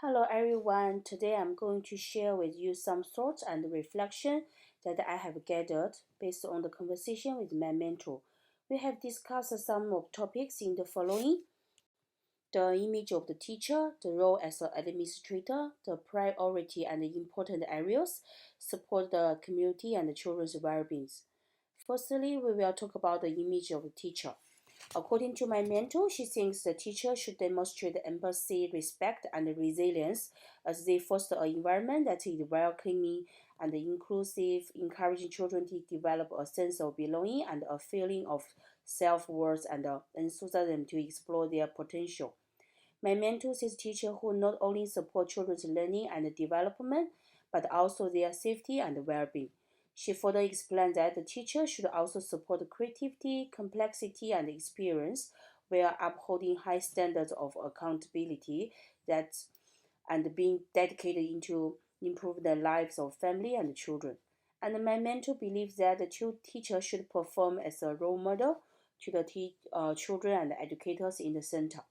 Hello everyone, today I'm going to share with you some thoughts and reflection that I have gathered based on the conversation with my mentor. We have discussed some of topics in the following: the image of the teacher, the role as an administrator, the priority and the important areas, support the community and the children's well-being. Firstly, we will talk about the image of the teacher. According to my mentor, she thinks the teacher should demonstrate empathy, respect, and resilience as they foster an environment that is welcoming and inclusive, encouraging children to develop a sense of belonging and a feeling of self-worth and enthusiasm to explore their potential. My mentor is teachers who not only support children's learning and development, but also their safety and well-being. She further explained that the teacher should also support creativity, complexity, and experience while upholding high standards of accountability that and being dedicated into improve the lives of family and children. And my mentor believes that the teacher should perform as a role model to the children and educators in the center.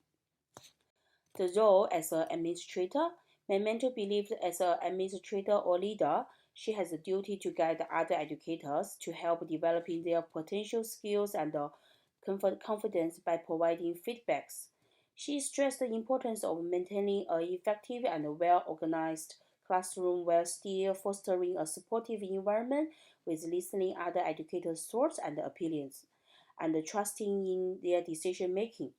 The role as an administrator, my mentor believes as an administrator or leader, she has a duty to guide other educators to help developing their potential skills and confidence by providing feedbacks. She stressed the importance of maintaining an effective and well-organized classroom while still fostering a supportive environment with listening other educators' thoughts and opinions and trusting in their decision making.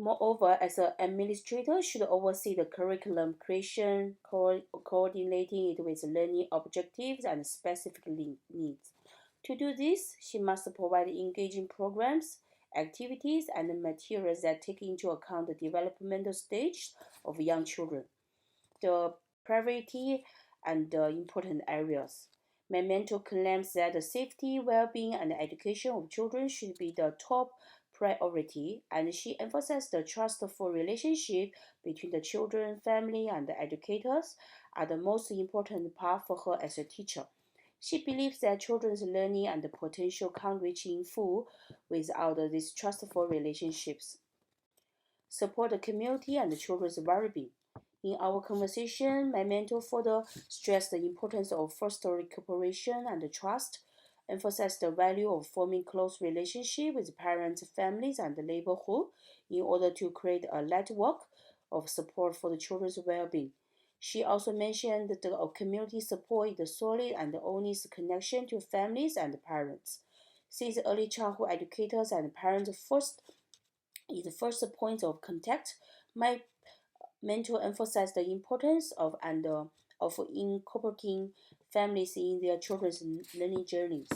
Moreover, as an administrator, should oversee the curriculum creation, coordinating it with learning objectives and specific needs. To do this, she must provide engaging programs, activities, and materials that take into account the developmental stage of young children, the priority and the important areas. My mentor claims that the safety, well-being, and education of children should be the top priority, and she emphasized the trustful relationship between the children, family, and the educators are the most important part for her as a teacher. She believes that children's learning and potential can't reach in full without these trustful relationships. Support the community and the children's well-being. In our conversation, my mentor further stressed the importance of fostering cooperation and trust, emphasized the value of forming close relationships with parents, families, and the neighborhood in order to create a network of support for the children's well-being. She also mentioned that the community support is solid and honest connection to families and parents. Since early childhood educators and parents first is the first point of contact, my mentor emphasized the importance of incorporating families in their children's learning journeys.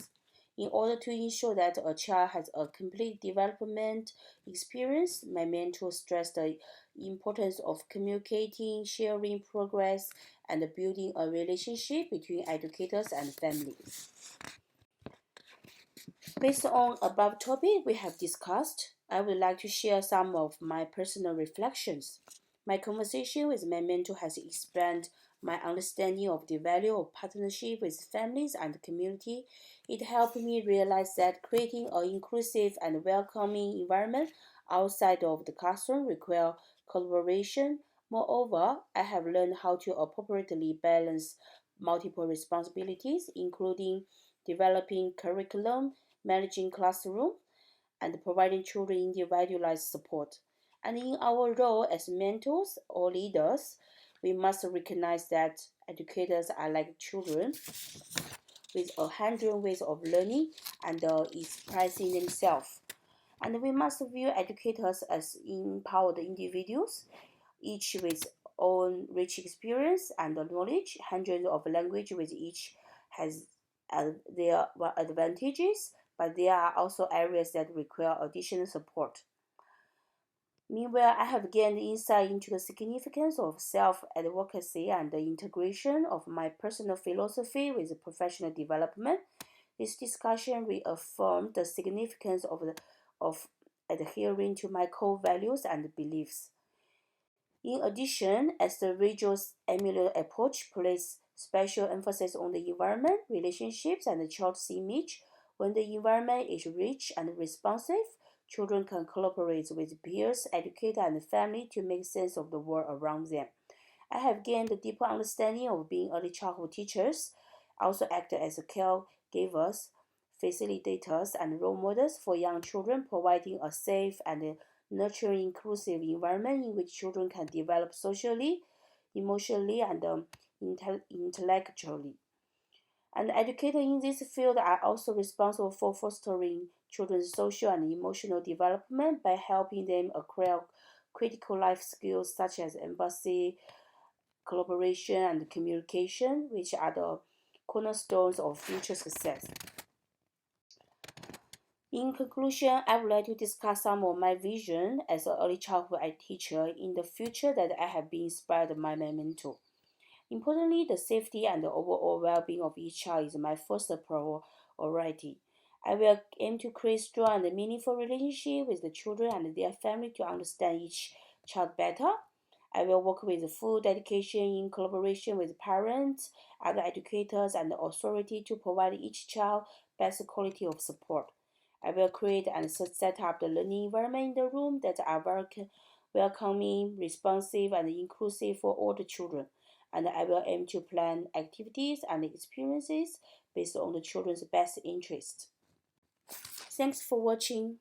In order to ensure that a child has a complete development experience, my mentor stressed the importance of communicating, sharing progress, and building a relationship between educators and families. Based on above topic we have discussed, I would like to share some of my personal reflections. My conversation with my mentor has expanded my understanding of the value of partnership with families and community. It helped me realize that creating an inclusive and welcoming environment outside of the classroom requires collaboration. Moreover, I have learned how to appropriately balance multiple responsibilities, including developing curriculum, managing classroom, and providing children individualized support. And in our role as mentors or leaders, we must recognize that educators are like children with 100 ways of learning and expressing themselves. And we must view educators as empowered individuals, each with own rich experience and knowledge, hundreds of language with each has their advantages, but there are also areas that require additional support. Meanwhile, I have gained insight into the significance of self-advocacy and the integration of my personal philosophy with professional development. This discussion reaffirmed the significance of adhering to my core values and beliefs. In addition, as the region's Emilio approach places special emphasis on the environment, relationships, and the child's image, when the environment is rich and responsive, Children can collaborate with peers, educators, and family to make sense of the world around them. I have gained a deeper understanding of being early childhood teachers. I also act as caregivers, facilitators, and role models for young children, providing a safe and nurturing, inclusive environment in which children can develop socially, emotionally, and intellectually. And educators in this field are also responsible for fostering children's social and emotional development by helping them acquire critical life skills such as empathy, collaboration, and communication, which are the cornerstones of future success. In conclusion, I would like to discuss some of my vision as an early childhood ed teacher in the future that I have been inspired by my mentor. Importantly, the safety and the overall well-being of each child is my first priority. I will aim to create strong and meaningful relationship with the children and their family to understand each child better. I will work with full dedication in collaboration with parents, other educators, and the authority to provide each child best quality of support. I will create and set up the learning environment in the room that are welcoming, responsive, and inclusive for all the children. And I will aim to plan activities and experiences based on the children's best interest. Thanks for watching.